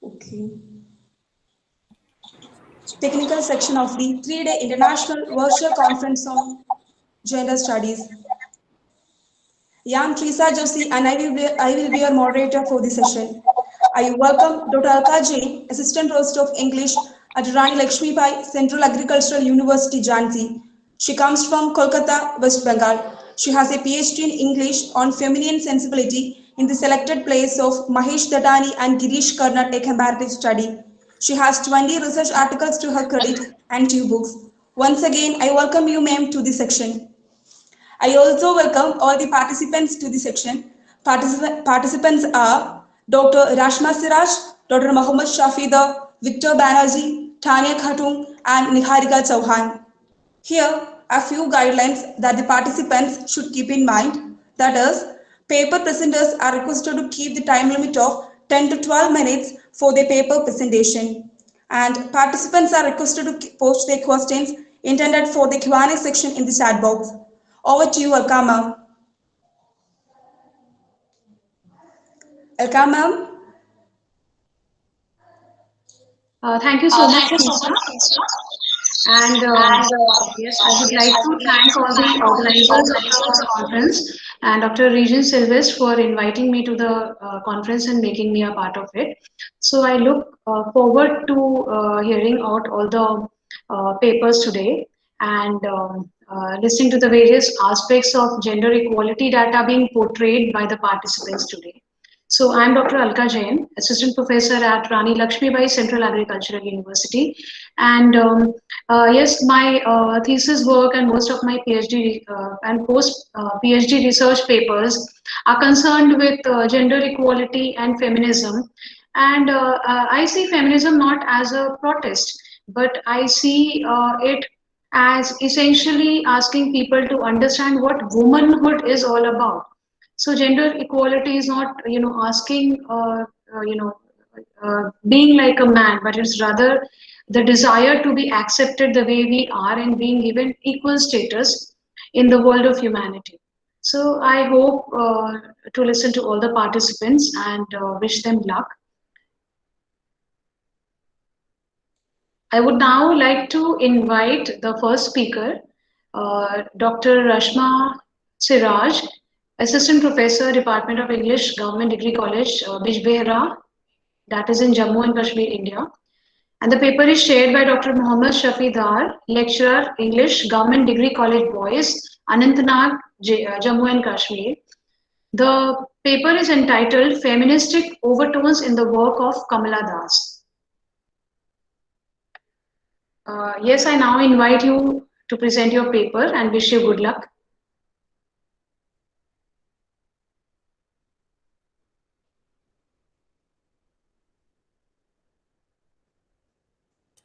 Okay. Technical section of the 3-day International Virtual Conference on Gender Studies. I am Trisa Joshi and I will be your moderator for the session. I welcome Dr. Alka Jain, Assistant Professor of English at Rani Lakshmi Bai Central Agricultural University, Jhansi. She comes from Kolkata, West Bengal. She has a PhD in English on feminine sensibility in the selected plays of Mahesh Datani and Girish Karnat, a comparative study. She has 20 research articles to her credit and 2 books. Once again, I welcome you, ma'am, to the section. I also welcome all the participants to the section. Participants are Dr. Rashma Siraj, Dr. Mohammad Shafida, Victor Banerjee, Tanya Khatung, and Niharika Chauhan. Here are few guidelines that the participants should keep in mind. That is, paper presenters are requested to keep the time limit of 10 to 12 minutes for their paper presentation. And participants are requested to post their questions intended for the Q&A section in the chat box. Over to you, Alka ma'am. Alka ma'am. Thank you so much, Lisa. And yes, I would like to thank all the organizers of the conference and Dr. Regent Silvest for inviting me to the conference and making me a part of it. So I look forward to hearing out all the papers today and listening to the various aspects of gender equality that are being portrayed by the participants today. So I'm Dr. Alka Jain, Assistant Professor at Rani Lakshmi Bai Central Agricultural University. And yes, my thesis work and most of my PhD and post PhD research papers are concerned with gender equality and feminism. And I see feminism not as a protest, but I see it as essentially asking people to understand what womanhood is all about. So gender equality is not, asking, being like a man, but it's rather the desire to be accepted the way we are and being given equal status in the world of humanity. So I hope to listen to all the participants and wish them luck. I would now like to invite the first speaker, Dr. Rashma Siraj, Assistant Professor, Department of English, Government Degree College, Bijbehra, that is in Jammu and Kashmir, India. And the paper is shared by Dr. Mohammad Shafidar, Lecturer, English, Government Degree College Boys, Anantnag, Jammu and Kashmir. The paper is entitled Feministic Overtones in the Work of Kamala Das. Yes, I now invite you to present your paper and wish you good luck.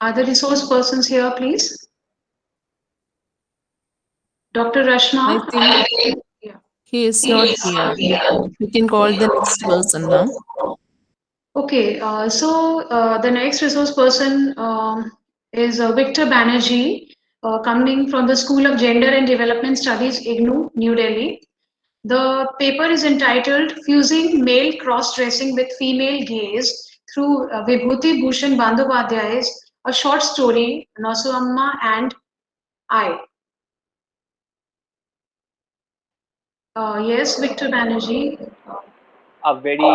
Are the resource persons here, please? Dr. I Rashma? think Yeah. he is not here. You can call the next person now. Okay, the next resource person is Victor Banerjee, coming from the School of Gender and Development Studies, IGNOU, New Delhi. The paper is entitled Fusing Male Cross-Dressing with Female Gaze through Vibhuti Bhushan Bandyopadhyay's A Short Story, Nosuamma and I. Yes, Victor Banerjee. A very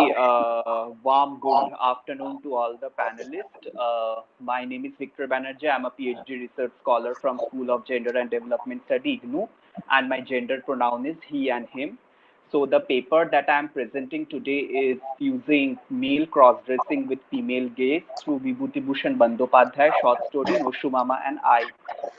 warm good afternoon to all the panelists. My name is Victor Banerjee. I'm a PhD research scholar from School of Gender and Development Study, IGNOU, and my gender pronoun is he and him. So the paper that I'm presenting today is Fusing Male Cross-Dressing with Female Gaze through Vibhuti Bhushan Bandyopadhyay short story Noshu Mama and I.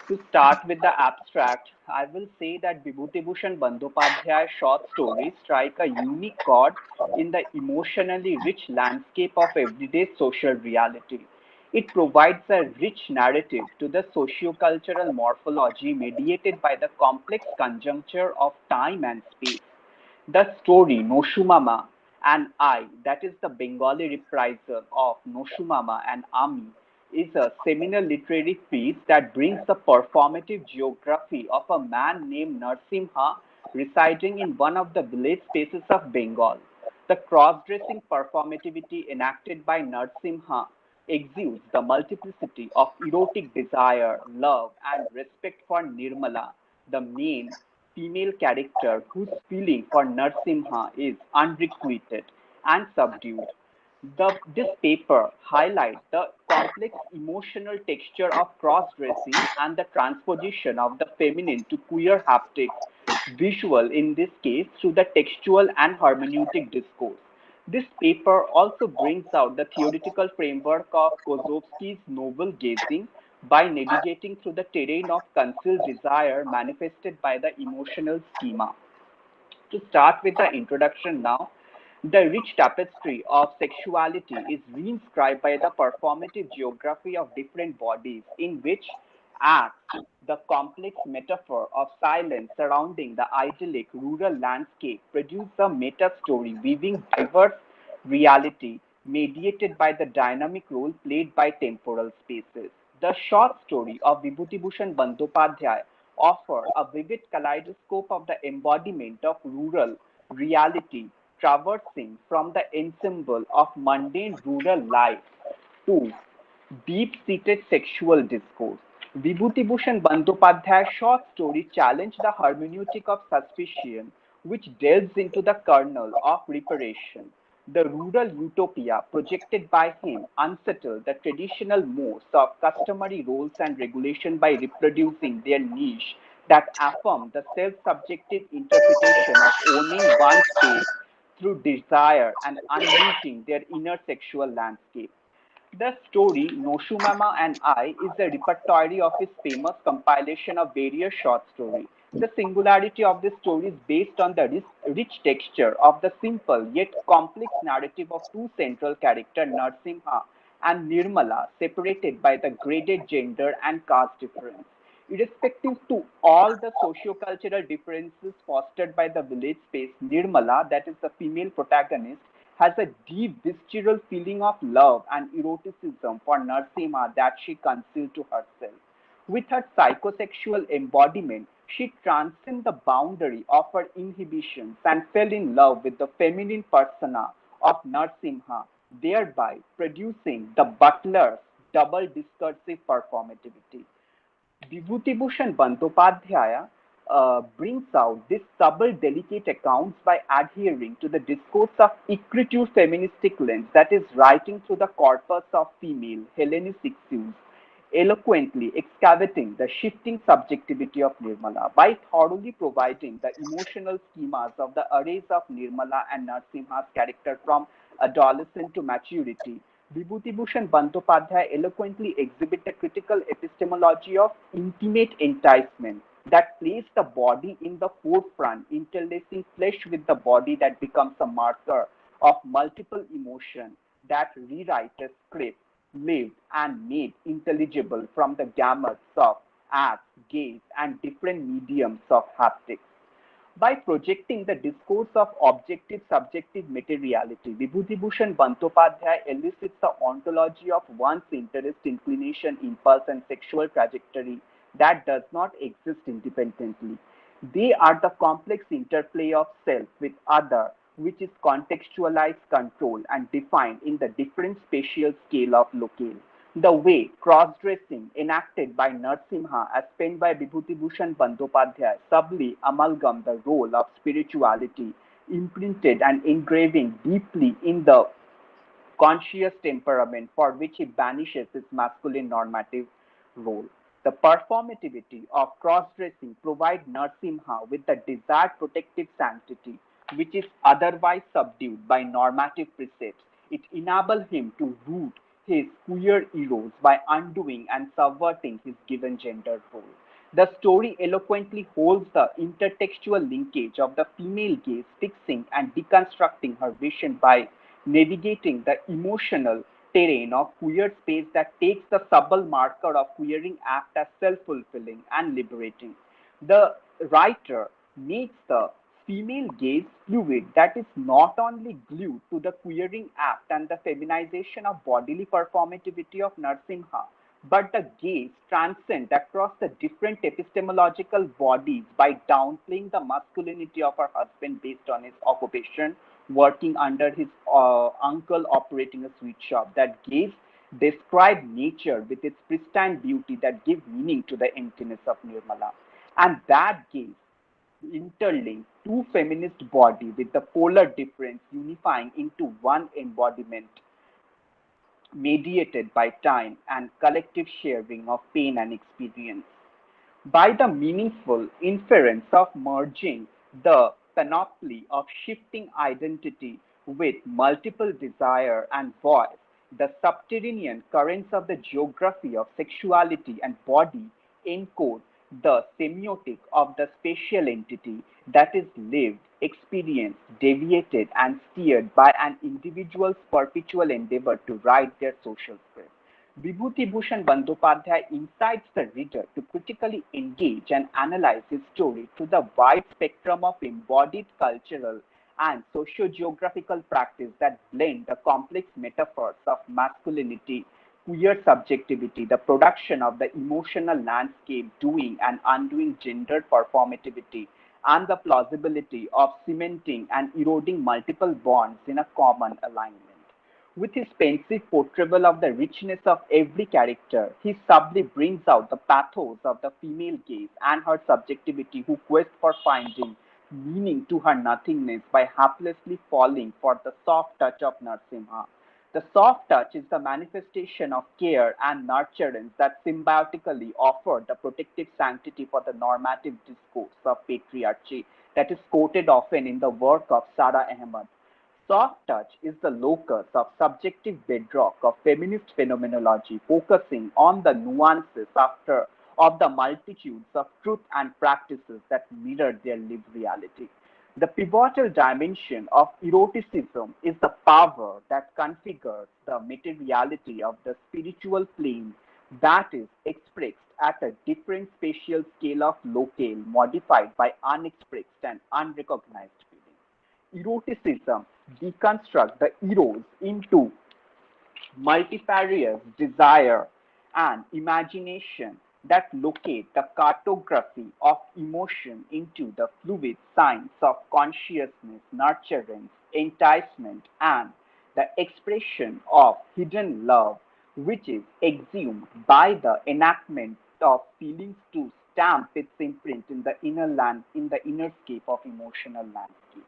To start with the abstract, I will say that Vibhuti Bhushan Bandyopadhyay's short stories strike a unique chord in the emotionally rich landscape of everyday social reality. It provides a rich narrative to the sociocultural morphology mediated by the complex conjuncture of time and space. The story Noshumama and I, that is the Bengali reprisal of Noshumama and Ami, is a seminal literary piece that brings the performative geography of a man named Narsimha residing in one of the village spaces of Bengal. The cross-dressing performativity enacted by Narasimha exudes the multiplicity of erotic desire, love, and respect for Nirmala, the main female character whose feeling for Narasimha is unrequited and subdued. This paper highlights the complex emotional texture of cross-dressing and the transposition of the feminine to queer haptics, visual in this case through the textual and hermeneutic discourse. This paper also brings out the theoretical framework of Kozlovsky's novel gazing by navigating through the terrain of concealed desire manifested by the emotional schema. To start with the introduction now, the rich tapestry of sexuality is reinscribed by the performative geography of different bodies, in which acts the complex metaphor of silence surrounding the idyllic rural landscape produce a meta story weaving diverse reality mediated by the dynamic role played by temporal spaces. The short story of Vibhuti Bhushan Bandyopadhyay offer a vivid kaleidoscope of the embodiment of rural reality, traversing from the ensemble of mundane rural life to deep-seated sexual discourse. Vibhuti Bhushan Bandyopadhyay's short story challenged the hermeneutic of suspicion, which delves into the kernel of reparation. The rural utopia projected by him unsettled the traditional modes of customary roles and regulation by reproducing their niche that affirm the self-subjective interpretation of owning one's space through desire and unleashing their inner sexual landscape. The story Noshu Mama and I is a repertory of his famous compilation of various short stories. The singularity of this story is based on the rich texture of the simple yet complex narrative of two central characters, Narsimha and Nirmala, separated by the graded gender and caste difference. Irrespective to all the socio-cultural differences fostered by the village space, Nirmala, that is the female protagonist, has a deep visceral feeling of love and eroticism for Narsimha that she concealed to herself. With her psychosexual embodiment, she transcends the boundary of her inhibitions and fell in love with the feminine persona of Narsimha, thereby producing the butler's double discursive performativity. Vibhutibhushan Bandyopadhyaya brings out this subtle, delicate accounts by adhering to the discourse of ecriture feministic lens, that is, writing through the corpus of female Hellenistic issues, eloquently excavating the shifting subjectivity of Nirmala by thoroughly providing the emotional schemas of the arrays of Nirmala and Narsimha's character from adolescent to maturity. Vibhuti Bhushan Bandyopadhyay eloquently exhibit the critical epistemology of intimate enticement that place the body in the forefront, interlacing flesh with the body that becomes a marker of multiple emotion that rewrite a script lived and made intelligible from the gamuts of acts, gaze, and different mediums of haptics. By projecting the discourse of objective subjective materiality, Vibhutibhushan Bandyopadhyay elicits the ontology of one's interest, inclination, impulse, and sexual trajectory that does not exist independently. They are the complex interplay of self with other, which is contextualized, controlled, and defined in the different spatial scale of locale. The way cross-dressing enacted by Narasimha as penned by Vibhutibhushan Bandyopadhyay subtly amalgam the role of spirituality imprinted and engraving deeply in the conscious temperament for which he banishes his masculine normative role. The performativity of cross-dressing provides Narasimha with the desired protective sanctity, which is otherwise subdued by normative precepts. It enables him to root his queer eros by undoing and subverting his given gender role. The story eloquently holds the intertextual linkage of the female gaze, fixing and deconstructing her vision by navigating the emotional terrain of queer space that takes the subtle marker of queering act as self-fulfilling and liberating. The writer makes the female gaze fluid that is not only glued to the queering act and the feminization of bodily performativity of Narasimha, but the gaze transcends across the different epistemological bodies by downplaying the masculinity of her husband based on his occupation, working under his uncle operating a sweet shop. That gaze described nature with its pristine beauty that gave meaning to the emptiness of Nirmala. And that gaze interlinked two feminist body with the polar difference unifying into one embodiment mediated by time and collective sharing of pain and experience. By the meaningful inference of merging the panoply of shifting identity with multiple desire and voice, the subterranean currents of the geography of sexuality and body encode the semiotic of the spatial entity that is lived, experienced, deviated, and steered by an individual's perpetual endeavor to write their social script. Vibhuti Bhushan Bandyopadhyay incites the reader to critically engage and analyze his story through the wide spectrum of embodied cultural and socio-geographical practice that blend the complex metaphors of masculinity, queer subjectivity, the production of the emotional landscape, doing and undoing gendered performativity, and the plausibility of cementing and eroding multiple bonds in a common alignment. With his pensive portrayal of the richness of every character, he subtly brings out the pathos of the female gaze and her subjectivity who quest for finding meaning to her nothingness by haplessly falling for the soft touch of Narsimha. The soft touch is the manifestation of care and nurturance that symbiotically offer the protective sanctity for the normative discourse of patriarchy that is quoted often in the work of Sara Ahmed. Soft touch is the locus of subjective bedrock of feminist phenomenology, focusing on the nuances of the multitudes of truth and practices that mirror their lived reality. The pivotal dimension of eroticism is the power that configures the materiality of the spiritual plane that is expressed at a different spatial scale of locale modified by unexpressed and unrecognized feeling. Eroticism deconstructs the eros into multifarious desire and imagination that locate the cartography of emotion into the fluid science of consciousness, nurturance, enticement, and the expression of hidden love, which is exhumed by the enactment of feelings to stamp its imprint in the in the inner scape of emotional landscape.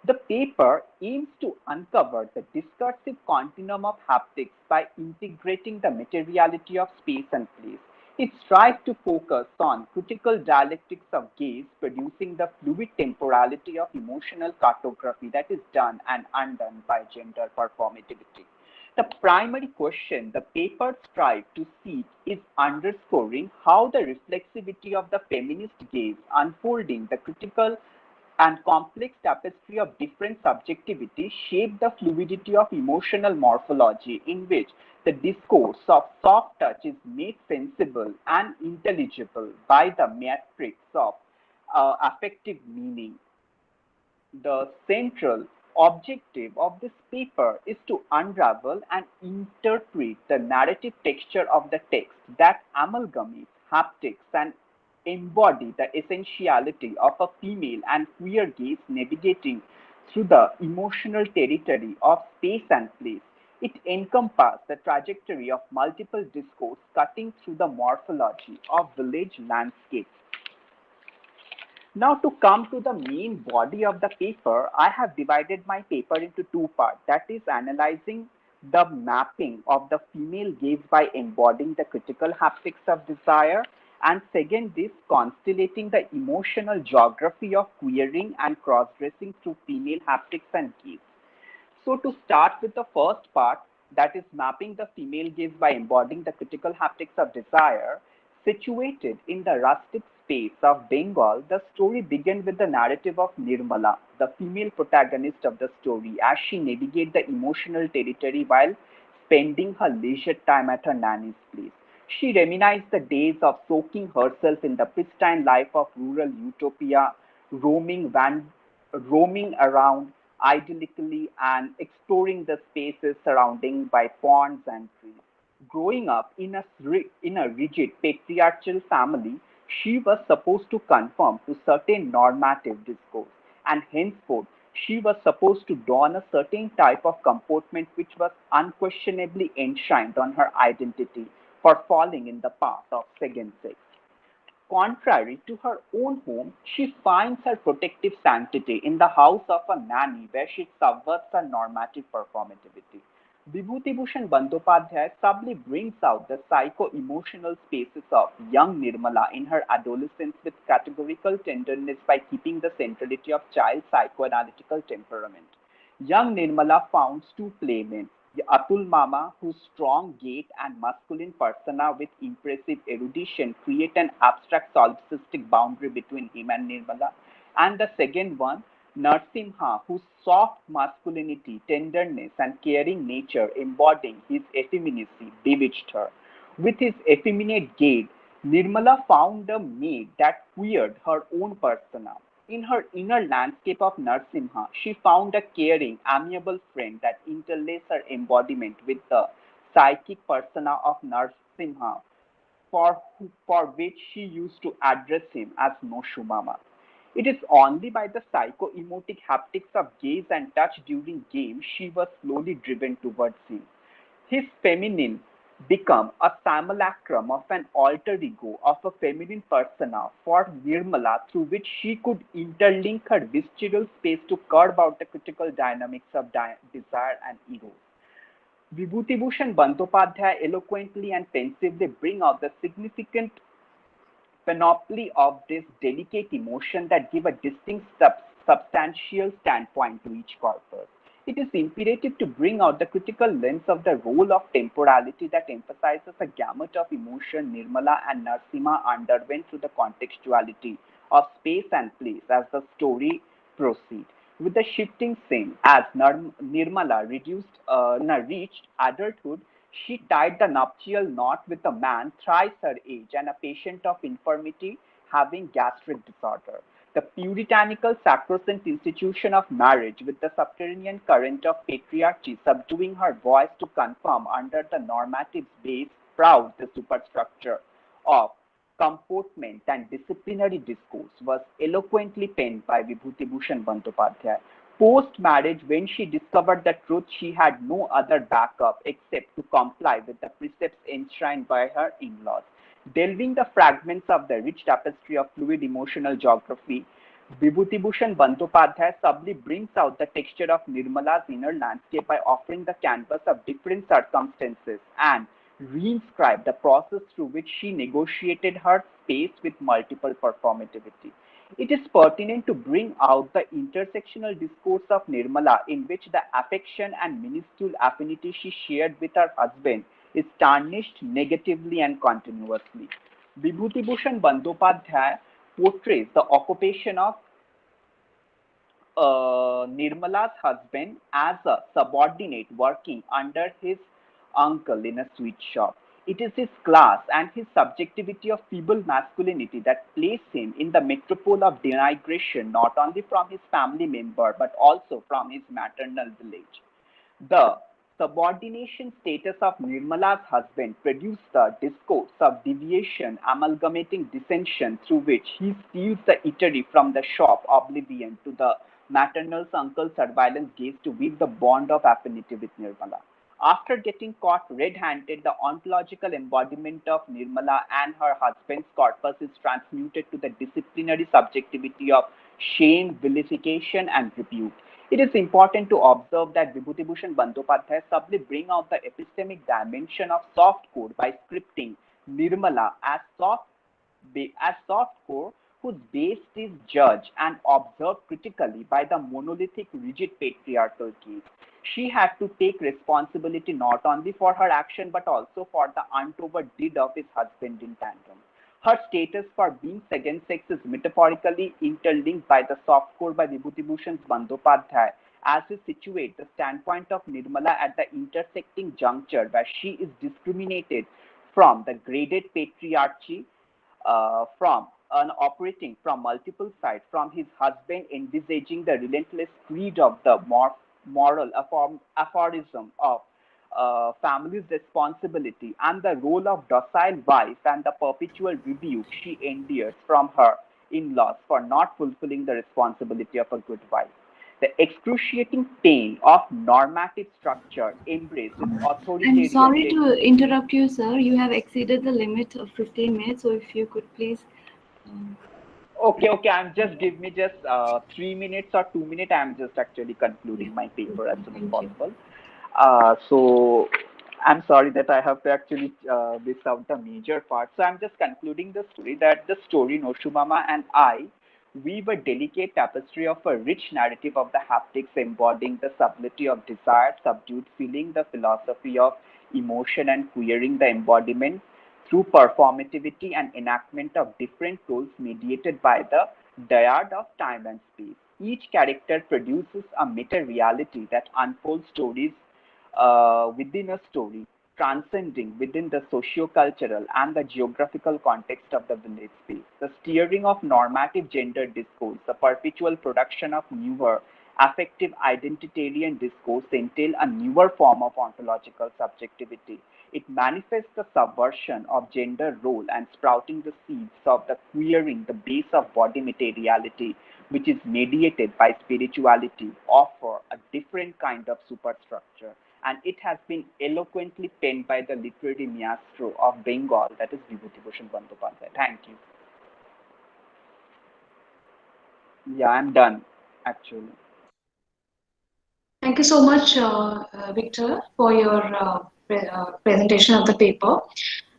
The paper aims to uncover the discursive continuum of haptics by integrating the materiality of space and place. It strives to focus on critical dialectics of gaze, producing the fluid temporality of emotional cartography that is done and undone by gender performativity. The primary question the paper strives to seek is underscoring how the reflexivity of the feminist gaze unfolding the critical and complex tapestry of different subjectivity shape the fluidity of emotional morphology in which the discourse of soft touch is made sensible and intelligible by the matrix of affective meaning. The central objective of this paper is to unravel and interpret the narrative texture of the text that amalgamates haptics and embody the essentiality of a female and queer gaze navigating through the emotional territory of space and place. It encompasses the trajectory of multiple discourse cutting through the morphology of village landscapes. Now, to come to the main body of the paper, I have divided my paper into two parts. That is, analyzing the mapping of the female gaze by embodying the critical haptics of desire, and second is constellating the emotional geography of queering and cross-dressing through female haptics and gaze. So to start with the first part, that is mapping the female gaze by embodying the critical haptics of desire, situated in the rustic space of Bengal, the story begins with the narrative of Nirmala, the female protagonist of the story, as she navigates the emotional territory while spending her leisure time at her nanny's place. She reminisces the days of soaking herself in the pristine life of rural utopia, roaming, roaming around idyllically and exploring the spaces surrounding by ponds and trees. Growing up in a rigid patriarchal family, she was supposed to conform to certain normative discourse, and henceforth She was supposed to don a certain type of comportment which was unquestionably enshrined on her identity for falling in the path of second sex. Contrary to her own home, she finds her protective sanctity in the house of a nanny where she subverts her normative performativity. Vibhuti Bhushan Bandyopadhyay subtly brings out the psycho-emotional spaces of young Nirmala in her adolescence with categorical tenderness by keeping the centrality of child psychoanalytical temperament. Young Nirmala founds two playmates, Atul Mama, whose strong gait and masculine persona with impressive erudition create an abstract solipsistic boundary between him and Nirmala, and the second one, Narsimha, whose soft masculinity, tenderness, and caring nature embodying his effeminacy bewitched her. With his effeminate gait, Nirmala found a mate that queered her own persona. In her inner landscape of Narsimha, she found a caring, amiable friend that interlaced her embodiment with the psychic persona of Narsimha, for which she used to address him as Noshu Mama. It is only by the psycho-emotic haptics of gaze and touch during games she was slowly driven towards him. His feminine become a simulacrum of an alter ego of a feminine persona for Nirmala through which she could interlink her visceral space to curb out the critical dynamics of desire and eros. Vibhuti-Bhushan Bandyopadhyay eloquently and pensively bring out the significant panoply of this delicate emotion that give a distinct substantial standpoint to each corpus. It is imperative to bring out the critical lens of the role of temporality that emphasizes a gamut of emotion Nirmala and Narsima underwent through the contextuality of space and place as the story proceeds. With the shifting scene, as Nirmala reached adulthood, she tied the nuptial knot with a man thrice her age and a patient of infirmity having gastric disorder. The puritanical sacrosanct institution of marriage with the subterranean current of patriarchy subduing her voice to conform under the normative base proud the superstructure of comportment and disciplinary discourse was eloquently penned by Vibhuti Bhushan Bandyopadhyay. Post marriage, when she discovered the truth, she had no other backup except to comply with the precepts enshrined by her in laws. Delving the fragments of the rich tapestry of fluid emotional geography, Vibhuti Bhushan Bandyopadhyay subtly brings out the texture of Nirmala's inner landscape by offering the canvas of different circumstances and reinscribe the process through which she negotiated her space with multiple performativity. It is pertinent to bring out the intersectional discourse of Nirmala in which the affection and minuscule affinity she shared with her husband is tarnished negatively and continuously. Vibhuti Bhushan Bandyopadhyay portrays the occupation of Nirmala's husband as a subordinate working under his uncle in a sweet shop. It is his class and his subjectivity of feeble masculinity that place him in the metropole of denigration not only from his family member but also from his maternal village. The subordination status of Nirmala's husband produced the discourse of deviation, amalgamating dissension through which he steals the eatery from the shop oblivion to the maternal uncle's surveillance gaze to weave the bond of affinity with Nirmala. After getting caught red-handed, the ontological embodiment of Nirmala and her husband's corpus is transmuted to the disciplinary subjectivity of shame, vilification, and rebuke. It is important to observe that Vibhuti Bhushan Bandyopadhyay subtly bring out the epistemic dimension of soft core by scripting Nirmala as soft core whose base is judged and observed critically by the monolithic rigid patriarchal gaze. She had to take responsibility not only for her action but also for the untoward deed of his husband in tandem. Her status for being second sex is metaphorically interlinked by the soft core by Vibhuti Bhushan's Bandyopadhyay as we situate the standpoint of Nirmala at the intersecting juncture where she is discriminated from the graded patriarchy from operating from multiple sides, from his husband envisaging the relentless creed of the moral aphorism of family's responsibility and the role of docile wife and the perpetual rebuke she endures from her in-laws for not fulfilling the responsibility of a good wife. The excruciating pain of normative structure embraces I'm authoritarian sorry to interrupt you, sir. You have exceeded the limit of 15 minutes, so if you could please. Um, Okay. I'm just give me just 3 minutes or 2 minutes. I'm just actually yeah, concluding my paper as soon as thank you. possible. So I'm sorry that I have to actually miss out the major part. So I'm just concluding the story that the story Noshumama and I weave a delicate tapestry of a rich narrative of the haptics embodying the subtlety of desire, subdued feeling, the philosophy of emotion, and queering the embodiment through performativity and enactment of different roles mediated by the dyad of time and space. Each character produces a meta reality that unfolds stories within a story, transcending within the socio-cultural and the geographical context of the village space. The steering of normative gender discourse, the perpetual production of newer affective identitarian discourse entail a newer form of ontological subjectivity. It manifests the subversion of gender role and sprouting the seeds of the queering the base of body materiality, which is mediated by spirituality, offer a different kind of superstructure. And it has been eloquently penned by the literary maestro of Bengal, that is Vibhuti Bhushan Bandyopadhyay. Thank you. Yeah, I'm done, actually. Thank you so much, Victor, for your presentation of the paper.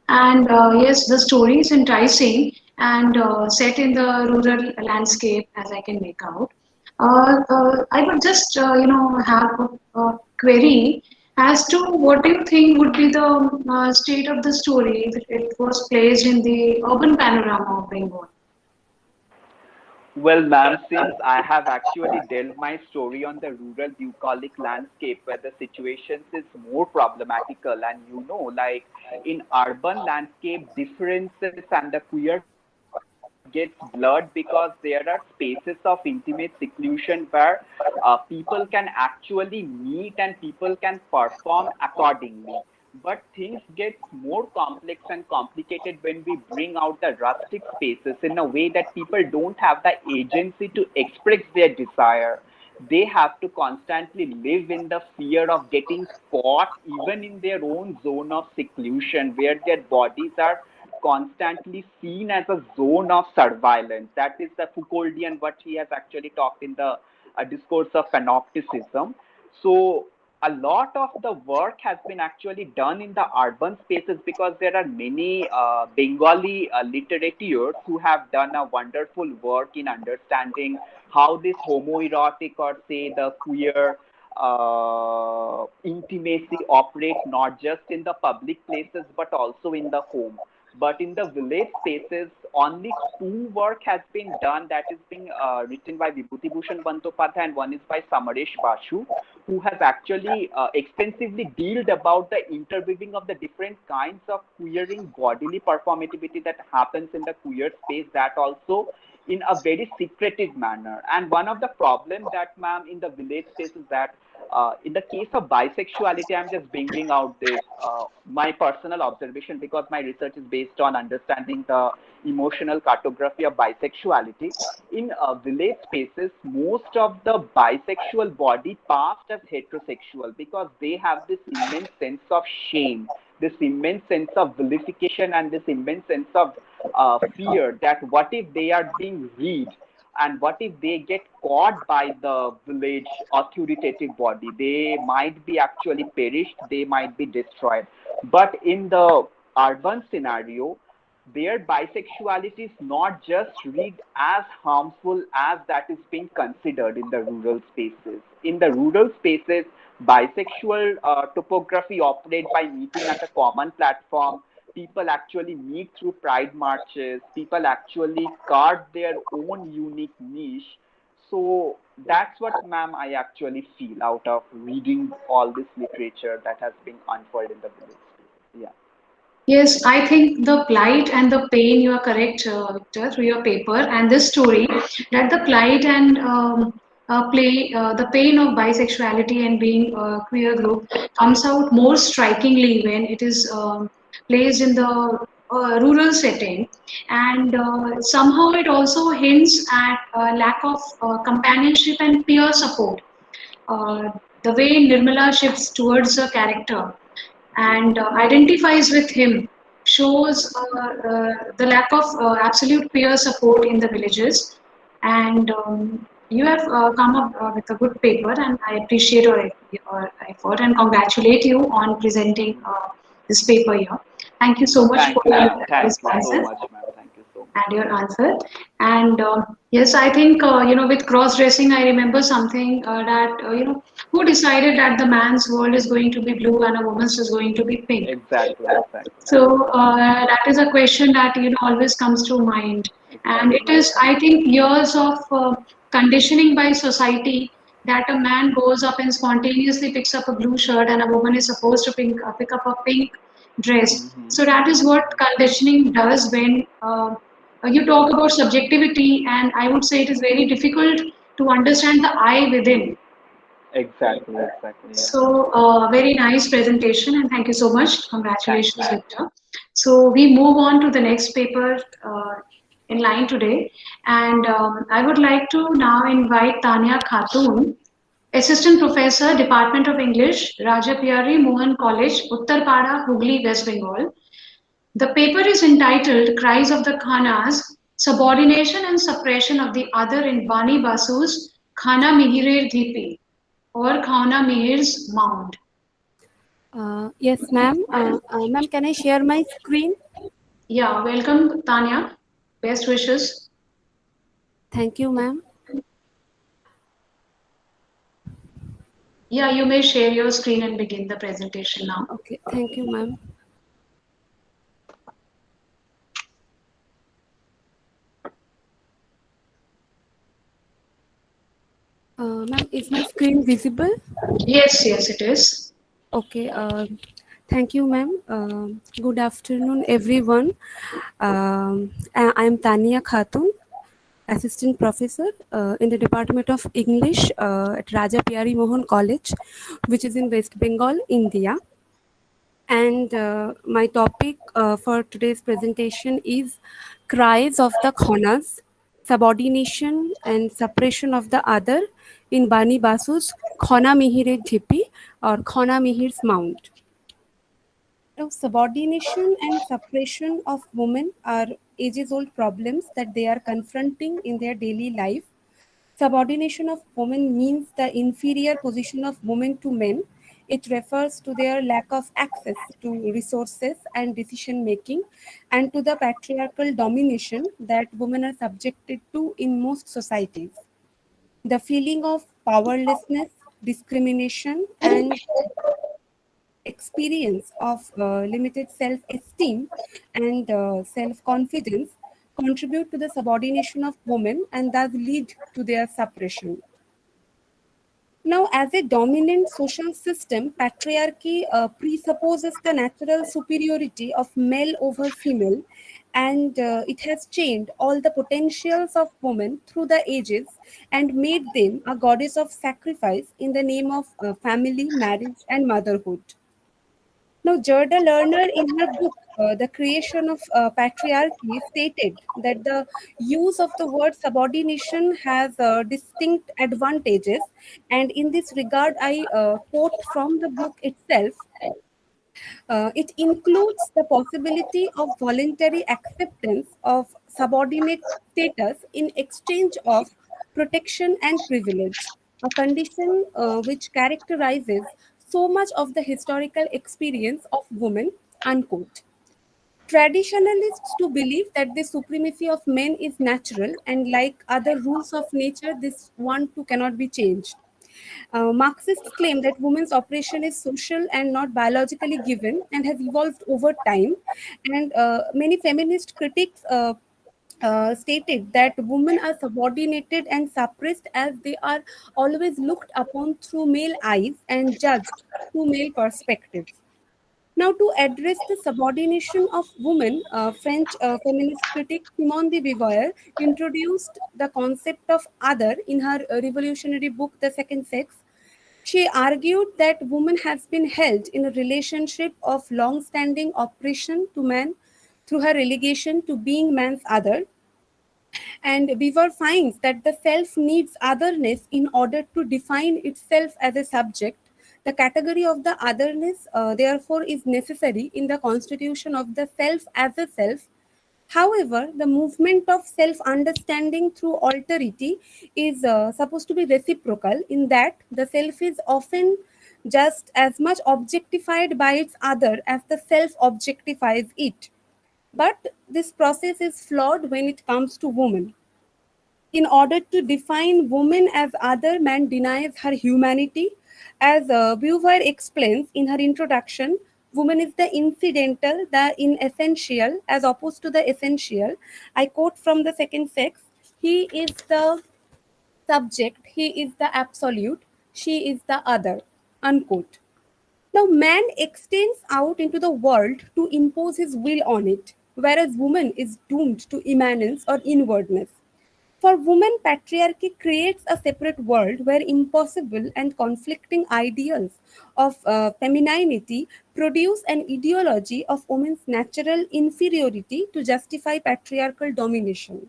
And yes, the story is enticing and set in the rural landscape, as I can make out. I would just, have a query as to what do you think would be the state of the story if it was placed in the urban panorama of Bengal? Well, ma'am, since I have actually dealt my story on the rural bucolic landscape where the situations is more problematical, and like in urban landscape, differences and the queer context gets blurred because there are spaces of intimate seclusion where people can actually meet and people can perform accordingly. But things get more complex and complicated when we bring out the rustic spaces in a way that people don't have the agency to express their desire. They have to constantly live in the fear of getting caught, even in their own zone of seclusion, where their bodies are constantly seen as a zone of surveillance. That is the Foucauldian, what he has actually talked in the discourse of panopticism. So a lot of the work has been actually done in the urban spaces because there are many Bengali literateurs who have done a wonderful work in understanding how this homoerotic or say the queer intimacy operate not just in the public places but also in the home. But in the village spaces, only two work has been done that is being written by Vibhuti Bhushan Bandyopadhyay and one is by Samaresh Basu, who has actually extensively dealt about the interweaving of the different kinds of queering bodily performativity that happens in the queer space, that also in a very secretive manner. And one of the problems that, ma'am, in the village space is that in the case of bisexuality, I'm just bringing out this my personal observation because my research is based on understanding the emotional cartography of bisexuality. In village spaces, most of the bisexual body passed as heterosexual because they have this immense sense of shame, this immense sense of vilification, and this immense sense of fear that what if they are being read and what if they get caught by the village authoritative body? They might be actually perished, they might be destroyed. But in the urban scenario, their bisexuality is not just read as harmful as that is being considered in the rural spaces. In the rural spaces, bisexual topography operate by meeting at a common platform. People actually meet through pride marches. People actually carve their own unique niche. So that's what, ma'am, I actually feel out of reading all this literature that has been unfolded in the village space. Yeah. Yes, I think the plight and the pain, you are correct, Victor, through your paper and this story, that the plight and the pain of bisexuality and being a queer group comes out more strikingly when it is placed in the rural setting, and somehow it also hints at lack of companionship and peer support. uh, the way Nirmala shifts towards a character and identifies with him shows the lack of absolute peer support in the villages. And you have come up with a good paper, and I appreciate your effort and congratulate you on presenting this paper here. Thank you so much for Thank you, your ma'am. Thank you so responses much, ma'am. Thank you so much. and your answer. And yes, I think with cross dressing, I remember something that who decided that the man's world is going to be blue and a woman's is going to be pink. Exactly, exactly, So that is a question that always comes to mind, and it exactly, is, I think, years of conditioning by society that a man goes up and spontaneously picks up a blue shirt and a woman is supposed to pick up a pink dress. Mm-hmm. So that is what conditioning does when you talk about subjectivity, and I would say it is very difficult to understand the I within. Exactly, exactly, yeah. So, very nice presentation, and thank you so much. Thank you, Congratulations, ma'am. Victor. So, we move on to the next paper in line today, and I would like to now invite Tanya Khatun, Assistant Professor, Department of English, Raja Piyari Mohan College, Uttarpada, Hooghly, West Bengal. The paper is entitled Cries of the Khanas, Subordination and Suppression of the Other in Bani Basu's Khana Mihirer Dhipi or Khana Mihir's Mound. Yes, ma'am. Ma'am, can I share my screen? Yeah, welcome, Tanya. Best wishes. Thank you, ma'am. Yeah, you may share your screen and begin the presentation now. Okay, thank you, ma'am. Ma'am, is my screen visible? Yes, yes, it is. Okay, thank you, ma'am. Good afternoon, everyone. I am Tania Khatun, Assistant Professor in the Department of English at Raja Piyari Mohan College, which is in West Bengal, India. And my topic for today's presentation is Cries of the Khanas, Subordination and Suppression of the Other in Bani Basu's Khana Mihire Dhipi or Khana Mihir's Mound. Now, subordination and suppression of women are ages old problems that they are confronting in their daily life. Subordination of women means the inferior position of women to men. It refers to their lack of access to resources and decision making and to the patriarchal domination that women are subjected to in most societies. The feeling of powerlessness, discrimination, and experience of limited self esteem and self confidence contribute to the subordination of women and thus lead to their suppression. Now, as a dominant social system, patriarchy presupposes the natural superiority of male over female, and it has chained all the potentials of women through the ages and made them a goddess of sacrifice in the name of family, marriage, and motherhood. Now, Gerda Lerner, in her book, The Creation of Patriarchy, stated that the use of the word subordination has distinct advantages. And in this regard, I quote from the book itself. It includes the possibility of voluntary acceptance of subordinate status in exchange of protection and privilege, a condition which characterizes so much of the historical experience of women, unquote. Traditionalists to believe that the supremacy of men is natural and like other rules of nature, this one too cannot be changed. Marxists claim that women's oppression is social and not biologically given and has evolved over time. And many feminist critics stated that women are subordinated and suppressed as they are always looked upon through male eyes and judged through male perspectives. Now, to address the subordination of women, French feminist critic Simone de Beauvoir introduced the concept of other in her revolutionary book, The Second Sex. She argued that woman has been held in a relationship of long-standing oppression to man through her relegation to being man's other. And Weaver finds that the self needs otherness in order to define itself as a subject. The category of the otherness, therefore, is necessary in the constitution of the self as a self. However, the movement of self understanding through alterity is supposed to be reciprocal, in that the self is often just as much objectified by its other as the self objectifies it. But this process is flawed when it comes to women. In order to define woman as other, man denies her humanity. As Beauvoir explains in her introduction, woman is the incidental, the inessential, as opposed to the essential. I quote from the second sex: he is the subject, he is the absolute, she is the other. Unquote. Now, man extends out into the world to impose his will on it, whereas woman is doomed to immanence or inwardness. For women, patriarchy creates a separate world where impossible and conflicting ideals of femininity produce an ideology of women's natural inferiority to justify patriarchal domination.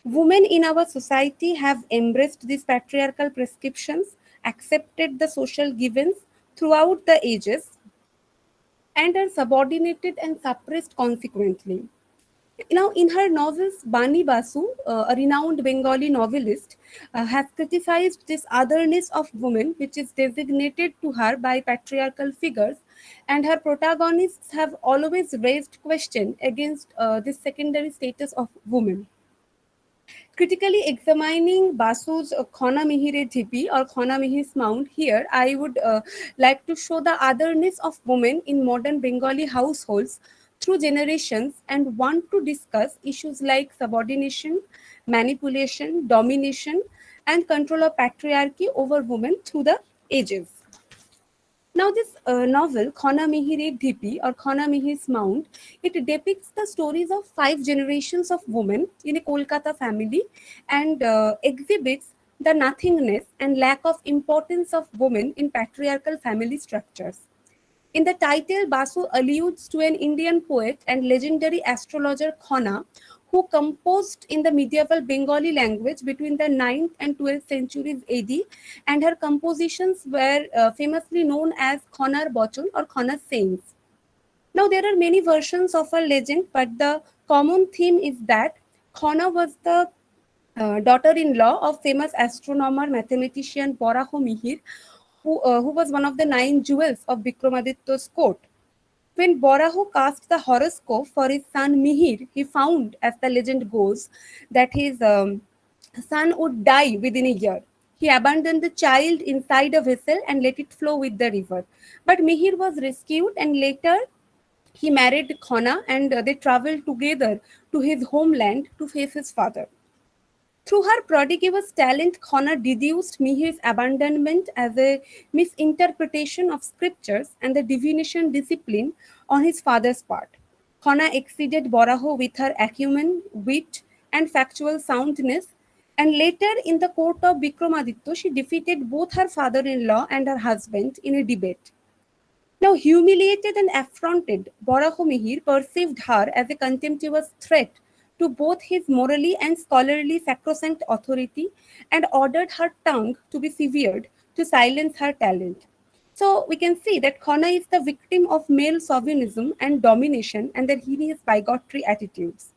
Women in our society have embraced these patriarchal prescriptions, accepted the social givens throughout the ages, and are subordinated and suppressed consequently. Now, in her novels, Bani Basu, a renowned Bengali novelist, has criticized this otherness of women, which is designated to her by patriarchal figures, and her protagonists have always raised question against this secondary status of women. Critically examining Basu's Khona Mihire Dhipi or Khona Mihir's Mount, here I would like to show the otherness of women in modern Bengali households through generations, and want to discuss issues like subordination, manipulation, domination, and control of patriarchy over women through the ages. Now, this novel, Khana Mihir Dhipi or Khana Mihir's Mount, it depicts the stories of 5 generations of women in a Kolkata family, and exhibits the nothingness and lack of importance of women in patriarchal family structures. In the title, Basu alludes to an Indian poet and legendary astrologer Khana, who composed in the medieval Bengali language between the 9th and 12th centuries AD, and her compositions were famously known as Khonar Bachon or Khonar Sayings. Now, there are many versions of her legend, but the common theme is that Khana was the daughter-in-law of famous astronomer mathematician Baraho Mihir, who was one of the 9 jewels of Vikramaditya's court. When Boraho cast the horoscope for his son Mihir, he found, as the legend goes, that his son would die within a year. He abandoned the child inside a vessel and let it flow with the river. But Mihir was rescued, and later he married Khana, and they traveled together to his homeland to face his father. Through her prodigious talent, Khana deduced Mihir's abandonment as a misinterpretation of scriptures and the divination discipline on his father's part. Khana exceeded Boraho with her acumen, wit, and factual soundness, and later in the court of Vikramaditya, she defeated both her father-in-law and her husband in a debate. Now, humiliated and affronted, Borahomihir perceived her as a contemptuous threat to both his morally and scholarly sacrosanct authority, and ordered her tongue to be severed to silence her talent. So we can see that Khana is the victim of male chauvinism and domination and their heinous bigotry attitudes.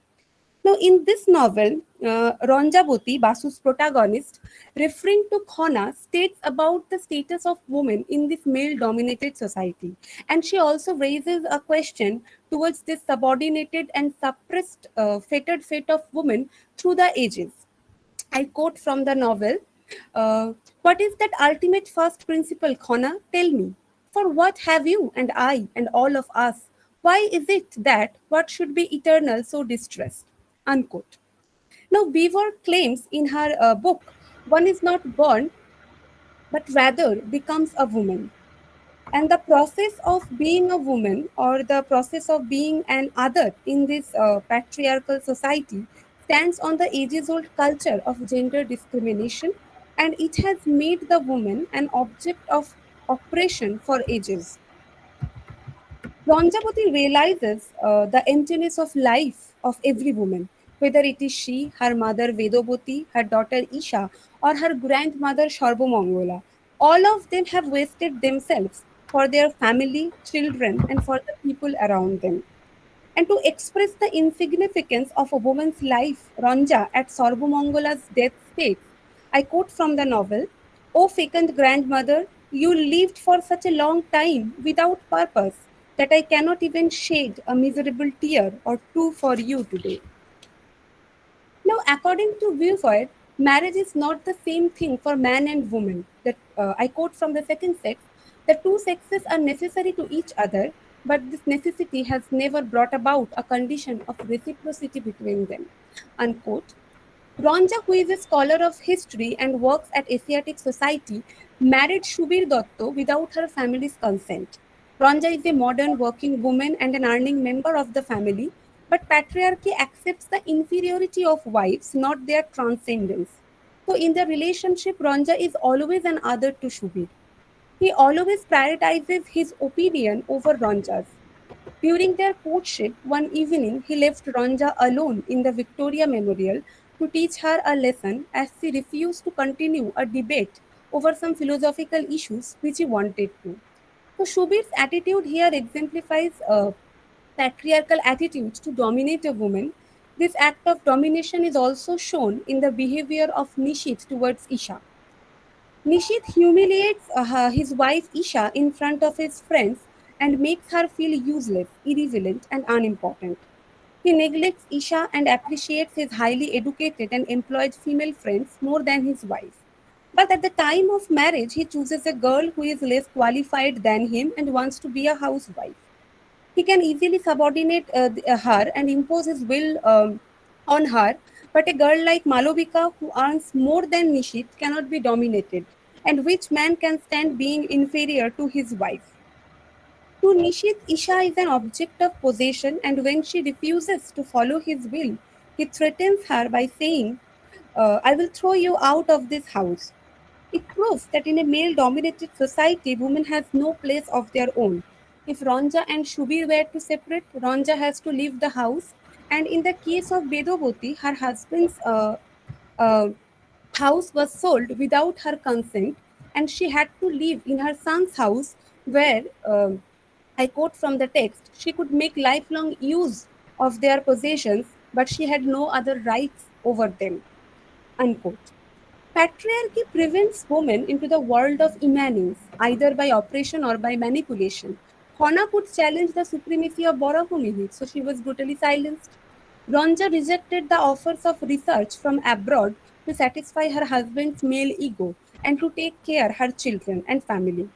Now, in this novel, Ranjavati, Basu's protagonist, referring to Khana, states about the status of women in this male dominated society. And she also raises a question towards this subordinated and suppressed, fated fate of women through the ages. I quote from the novel: what is that ultimate first principle, Khana? Tell me. For what have you and I and all of us? Why is it that what should be eternal so distressed? Unquote. Now, Beaver claims in her book, one is not born, but rather becomes a woman. And the process of being a woman, or the process of being an other in this patriarchal society, stands on the ages old culture of gender discrimination, and it has made the woman an object of oppression for ages. Ranjavati realizes the emptiness of life of every woman, whether it is she, her mother Vedavati, her daughter Isha, or her grandmother Sarvamangola. All of them have wasted themselves for their family, children, and for the people around them. And to express the insignificance of a woman's life, Ranja at Sarvamangala's death states, I quote from the novel, O fecund grandmother, you lived for such a long time without purpose that I cannot even shed a miserable tear or two for you today. Now, according to Wilford, marriage is not the same thing for man and woman. That I quote from the second sex: the two sexes are necessary to each other, but this necessity has never brought about a condition of reciprocity between them. Unquote. Ronja, who is a scholar of history and works at Asiatic Society, married Shubir Dotto without her family's consent. Ronja is a modern working woman and an earning member of the family, but patriarchy accepts the inferiority of wives, not their transcendence. So, in the relationship, Ronja is always an other to Shubir. He always prioritizes his opinion over Ronja's. During their courtship, one evening he left Ronja alone in the Victoria Memorial to teach her a lesson as she refused to continue a debate over some philosophical issues which he wanted to. So Shubir's attitude here exemplifies a patriarchal attitude to dominate a woman. This act of domination is also shown in the behavior of Nishit towards Isha. Nishit humiliates his wife Isha in front of his friends and makes her feel useless, irrelevant, and unimportant. He neglects Isha and appreciates his highly educated and employed female friends more than his wife. But at the time of marriage, he chooses a girl who is less qualified than him and wants to be a housewife. He can easily subordinate her and impose his will on her, but a girl like Malovika, who earns more than Nishit, cannot be dominated. And which man can stand being inferior to his wife? To Nishit, Isha is an object of possession, and when she refuses to follow his will, he threatens her by saying, I will throw you out of this house. It proves that in a male dominated society, women have no place of their own. If Ronja and Shubir were to separate, Ronja has to leave the house. And in the case of Bedovati, her husband's uh, house was sold without her consent, and she had to live in her son's house where, I quote from the text, she could make lifelong use of their possessions, but she had no other rights over them. Unquote. Patriarchy prevents women into the world of immanence, either by oppression or by manipulation. Hona could challenge the supremacy of Borahumihit, so she was brutally silenced. Ronja rejected the offers of research from abroad to satisfy her husband's male ego and to take care her children and family.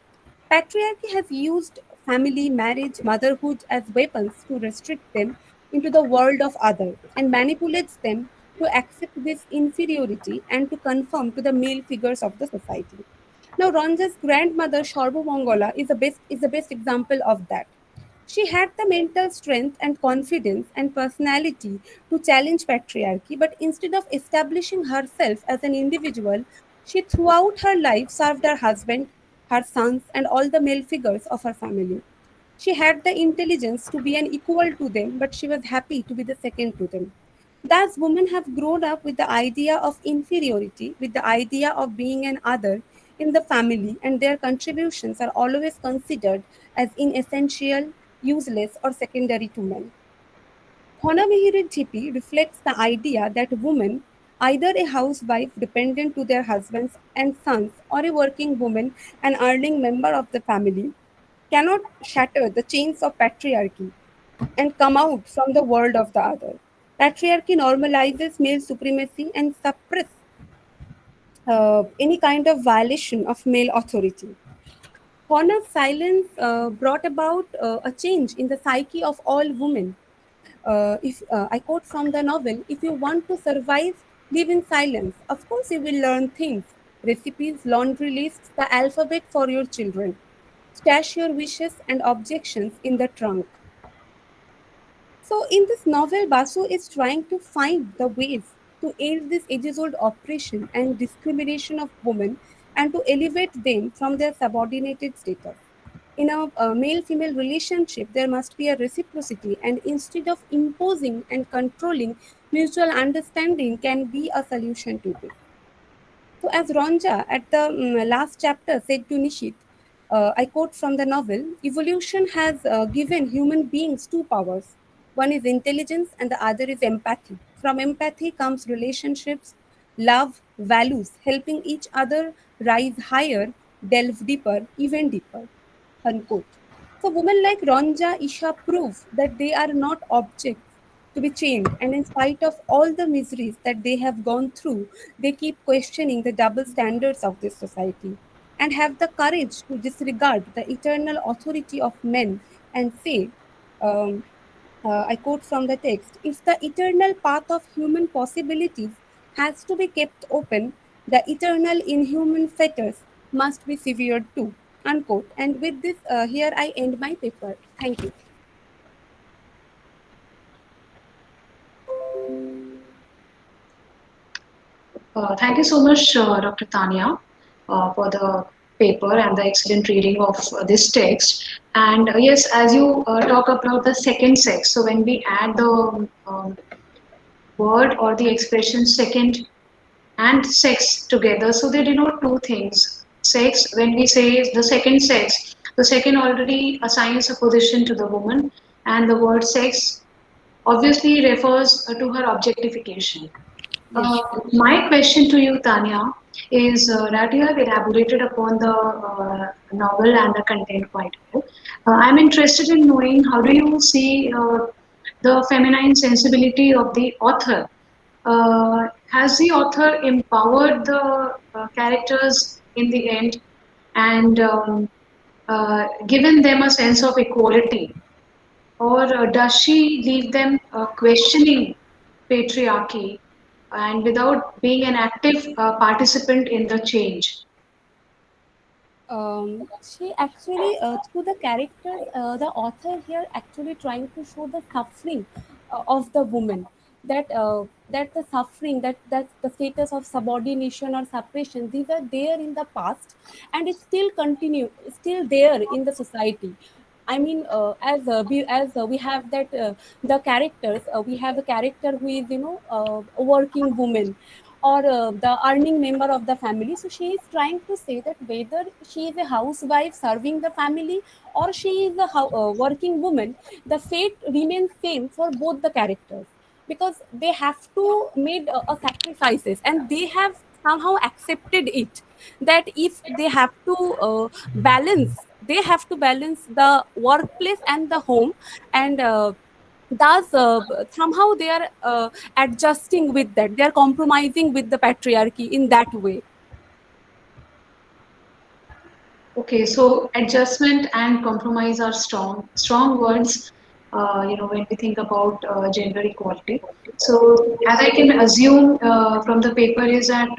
Patriarchy has used family, marriage, motherhood as weapons to restrict them into the world of other and manipulates them to accept this inferiority and to conform to the male figures of the society. Now, Ronja's grandmother, Shorbo Mongola, is the best example of that. She had the mental strength and confidence and personality to challenge patriarchy, but instead of establishing herself as an individual, she throughout her life served her husband, her sons, and all the male figures of her family. She had the intelligence to be an equal to them, but she was happy to be the second to them. Thus, women have grown up with the idea of inferiority, with the idea of being an other in the family, and their contributions are always considered as inessential, useless, or secondary to men. Honamehiri Tipi reflects the idea that women, either a housewife dependent to their husbands and sons, or a working woman, an earning member of the family, cannot shatter the chains of patriarchy and come out from the world of the other. Patriarchy normalizes male supremacy and suppresses any kind of violation of male authority. Honor's silence brought about a change in the psyche of all women. If I quote from the novel, if you want to survive, live in silence. Of course, you will learn things, recipes, laundry lists, the alphabet for your children. Stash your wishes and objections in the trunk. So, in this novel, Basu is trying to find the ways to end this ages old oppression and discrimination of women and to elevate them from their subordinated status. In a male-female relationship, there must be a reciprocity, and instead of imposing and controlling, mutual understanding can be a solution to this. So, as Ronja at the last chapter said to Nishit, I quote from the novel: evolution has given human beings two powers. One is intelligence, and the other is empathy. From empathy comes relationships, love, values, helping each other rise higher, delve deeper, even deeper. Unquote. So, women like Ronja Isha prove that they are not objects to be chained, and in spite of all the miseries that they have gone through, they keep questioning the double standards of this society and have the courage to disregard the eternal authority of men and say, um, I quote from the text: if the eternal path of human possibilities has to be kept open, the eternal inhuman fetters must be severed too. Unquote. And with this, here I end my paper. Thank you. Thank you so much, Dr. Tanya, for the paper and the excellent reading of this text. And yes, as you talk about the second sex, so when we add the word or the expression second and sex together, so they denote two things. Sex, when we say the second sex, the second already assigns a position to the woman, and the word sex obviously refers to her objectification. Yes. My question to you, Tanya, is that you have elaborated upon the novel and the content quite well. I'm interested in knowing how do you see the feminine sensibility of the author. Has the author empowered the characters in the end and given them a sense of equality? Or does she leave them questioning patriarchy and without being an active participant in the change? She actually, through the characters, the author here actually trying to show the suffering of the woman. That the suffering, that the status of subordination or suppression, these are there in the past, and it still continue, still there in the society. I mean, as we have that the characters, we have a character who is a working woman or the earning member of the family. So she is trying to say that whether she is a housewife serving the family or she is a working woman, the fate remains same for both the characters, because they have to made a sacrifices, and they have somehow accepted it, that if they have to balance, they have to balance the workplace and the home, and thus somehow they are adjusting with that, they are compromising with the patriarchy in that way. Okay, so adjustment and compromise are strong words, when we think about gender equality. So, as I can assume from the paper, is that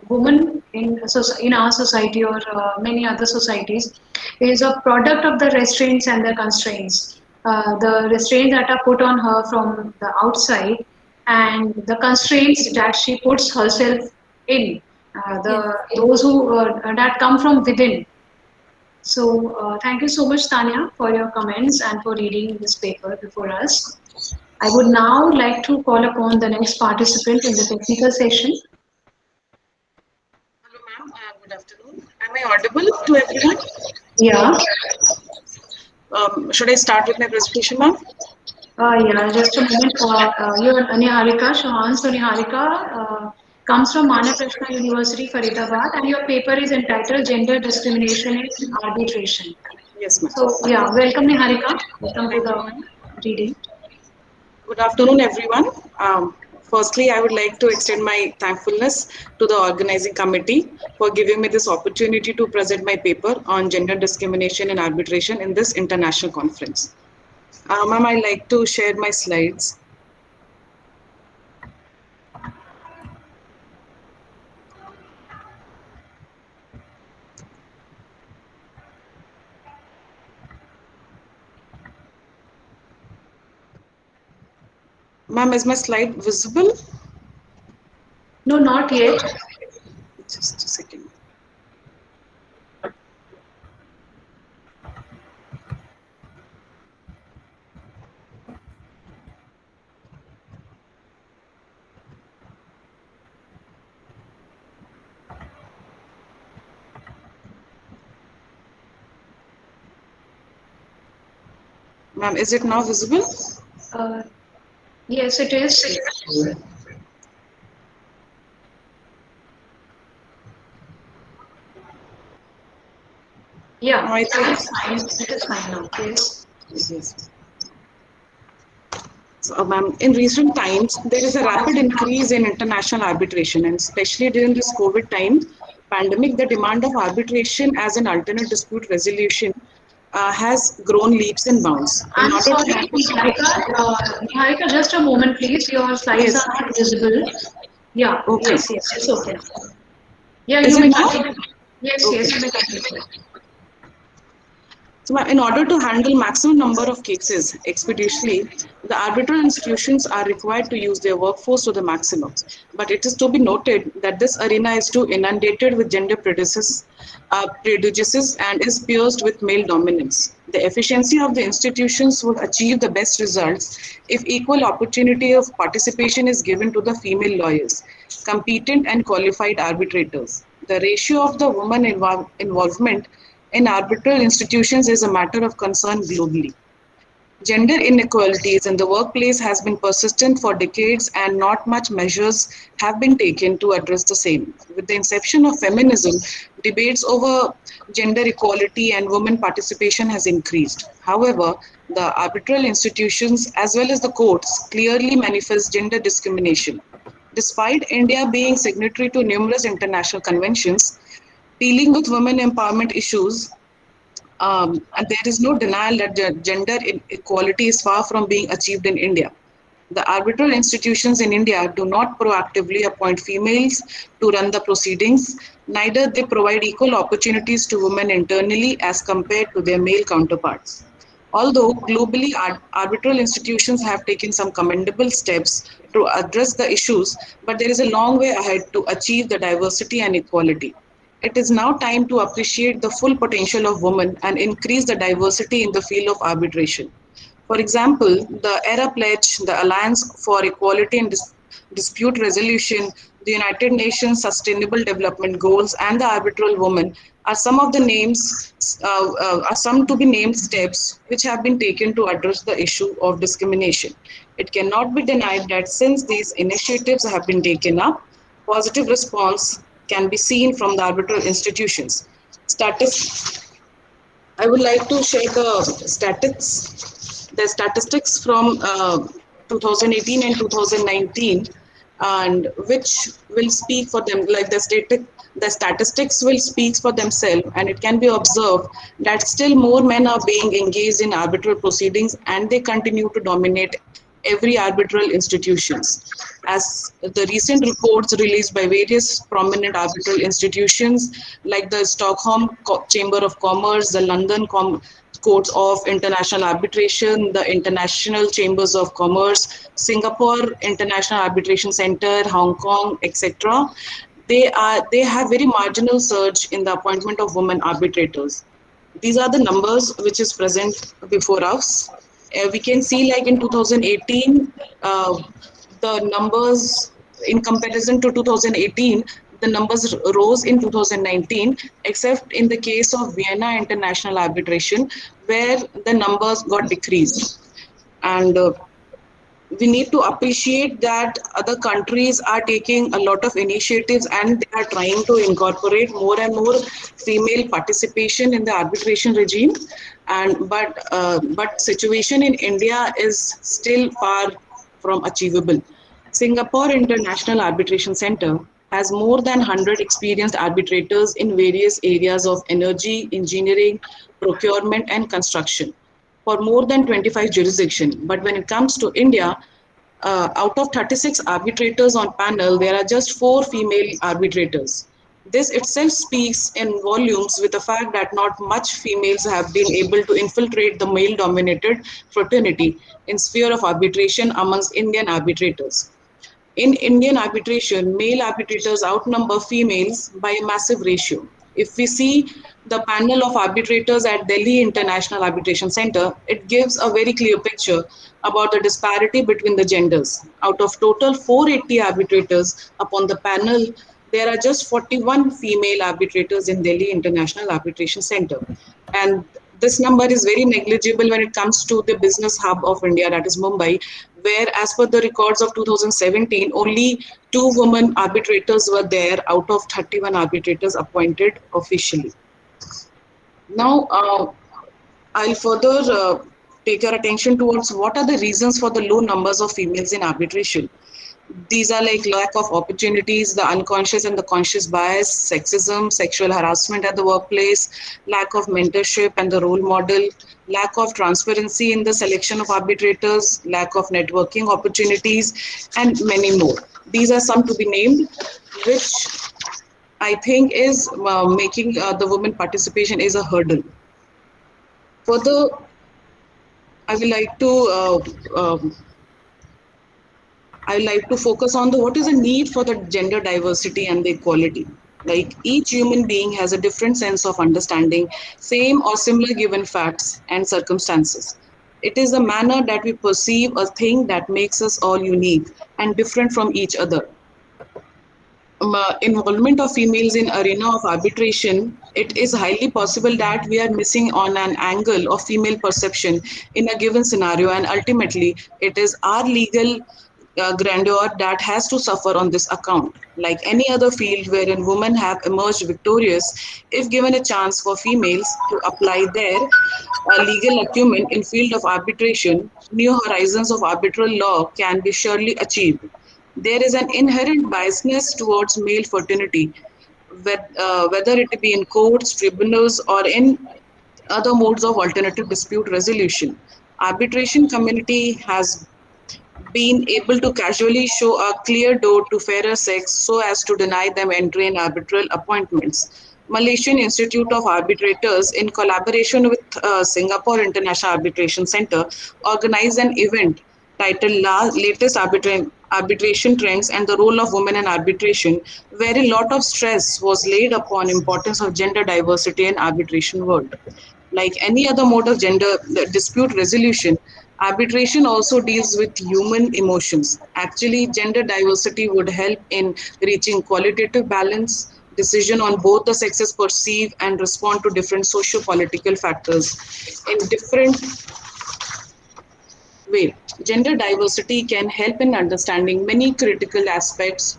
woman in our society or many other societies is a product of the restraints and the constraints. The restraints that are put on her from the outside, and the constraints that she puts herself in. Yes. Those who that come from within. So, thank you so much, Tanya, for your comments and for reading this paper before us. I would now like to call upon the next participant in the technical session. Hello, ma'am. Good afternoon. Am I audible to everyone? Yeah, Should I start with my presentation, ma'am? yeah, just a moment. You're Niharika, Shahan. So, Niharika comes from Manakrishna University, Faridabad, and your paper is entitled Gender Discrimination in Arbitration. Yes, ma'am. So, yeah, welcome, Niharika. Welcome to Thank you, the ma'am. reading. Good afternoon, everyone. Firstly, I would like to extend my thankfulness to the organizing committee for giving me this opportunity to present my paper on gender discrimination and arbitration in this international conference. Ma'am, I'd like to share my slides. Ma'am, is my slide visible? No, not yet. Just a second. Ma'am, is it now visible? Uh, yes, it is. No, Yeah, I it think is fine. It is fine now. Yes. yes. So, ma'am, in recent times, there is a rapid increase in international arbitration, and especially during this COVID time, pandemic, the demand of arbitration as an alternate dispute resolution has grown leaps and bounds. In I'm order to sorry, handle, Niharika. Niharika, just a moment, please. Your slides yes, are not visible. Yeah, okay. yes, it's okay now. Yeah, Is you it may now? continue. Yes, Okay. you may continue. So, in order to handle maximum number of cases expeditiously, the arbitral institutions are required to use their workforce to the maximum. But it is to be noted that this arena is too inundated with gender prejudices and is pierced with male dominance. The efficiency of the institutions would achieve the best results if equal opportunity of participation is given to the female lawyers, competent and qualified arbitrators. The ratio of the woman involvement in arbitral institutions is a matter of concern globally. Gender inequalities in the workplace has been persistent for decades and not much measures have been taken to address the same. With the inception of feminism, debates over gender equality and women participation has increased. However, the arbitral institutions as well as the courts clearly manifest gender discrimination. Despite India being signatory to numerous international conventions dealing with women empowerment issues, and there is no denial that gender equality is far from being achieved in India. The arbitral institutions in India do not proactively appoint females to run the proceedings, neither they provide equal opportunities to women internally as compared to their male counterparts. Although globally arbitral institutions have taken some commendable steps to address the issues, but there is a long way ahead to achieve the diversity and equality. It is now time to appreciate the full potential of women and increase the diversity in the field of arbitration. For example, the ERA Pledge, the Alliance for Equality and Dispute Resolution, the United Nations Sustainable Development Goals, and the Arbitral Woman are some of the are some to be named steps which have been taken to address the issue of discrimination. It cannot be denied that since these initiatives have been taken up, positive response can be seen from the arbitral institutions. Status I would like to share the statistics from 2018 and 2019, and which will speak for them. Like the statistics will speak for themselves, and it can be observed that still more men are being engaged in arbitral proceedings, and they continue to dominate every arbitral institutions. As the recent reports released by various prominent arbitral institutions like the Stockholm Chamber of Commerce, the London Courts of International Arbitration, the International Chambers of Commerce, Singapore International Arbitration Center, Hong Kong, etc. They have very marginal surge in the appointment of women arbitrators. These are the numbers which is present before us. We can see like in 2018, the numbers in comparison to 2018, the numbers rose in 2019, except in the case of Vienna International Arbitration, where the numbers got decreased. And we need to appreciate that other countries are taking a lot of initiatives and they are trying to incorporate more and more female participation in the arbitration regime, and but situation in India is still far from achievable. Singapore International Arbitration Center has more than 100 experienced arbitrators in various areas of energy, engineering, procurement and construction for more than 25 jurisdictions. But when it comes to India, out of 36 arbitrators on panel, there are just 4 female arbitrators. This itself speaks in volumes with the fact that not much females have been able to infiltrate the male-dominated fraternity in sphere of arbitration amongst Indian arbitrators. In Indian arbitration, male arbitrators outnumber females by a massive ratio. If we see the panel of arbitrators at Delhi International Arbitration Center, it gives a very clear picture about the disparity between the genders. Out of total 480 arbitrators upon the panel, there are just 41 female arbitrators in Delhi International Arbitration Center. And This number is very negligible when it comes to the business hub of India, that is Mumbai, where, as per the records of 2017, only 2 women arbitrators were there out of 31 arbitrators appointed officially. Now, I'll further take your attention towards what are the reasons for the low numbers of females in arbitration. These are like lack of opportunities, the unconscious and the conscious bias, sexism, sexual harassment at the workplace, lack of mentorship and the role model, lack of transparency in the selection of arbitrators, lack of networking opportunities, and many more. These are some to be named, which I think is making the women participation is a hurdle. Further, I would like to I like to focus on the what is the need for the gender diversity and the equality. Like each human being has a different sense of understanding same or similar given facts and circumstances. It is the manner that we perceive a thing that makes us all unique and different from each other. Involvement of females in arena of arbitration, it is highly possible that we are missing on an angle of female perception in a given scenario, and ultimately it is our legal grandeur that has to suffer on this account. Like any other field wherein women have emerged victorious, if given a chance for females to apply their legal acumen in field of arbitration, new horizons of arbitral law can be surely achieved. There is an inherent biasness towards male fraternity, whether it be in courts, tribunals, or in other modes of alternative dispute resolution. Arbitration community has been able to casually show a clear door to fairer sex so as to deny them entry in arbitral appointments. Malaysian Institute of Arbitrators, in collaboration with Singapore International Arbitration Center, organized an event titled Latest Arbitration Trends and the Role of Women in Arbitration, where a lot of stress was laid upon importance of gender diversity in arbitration world. Like any other mode of gender dispute resolution, arbitration also deals with human emotions. Actually, gender diversity would help in reaching qualitative balance, decision on both the sexes perceive and respond to different socio-political factors in different way. Gender diversity can help in understanding many critical aspects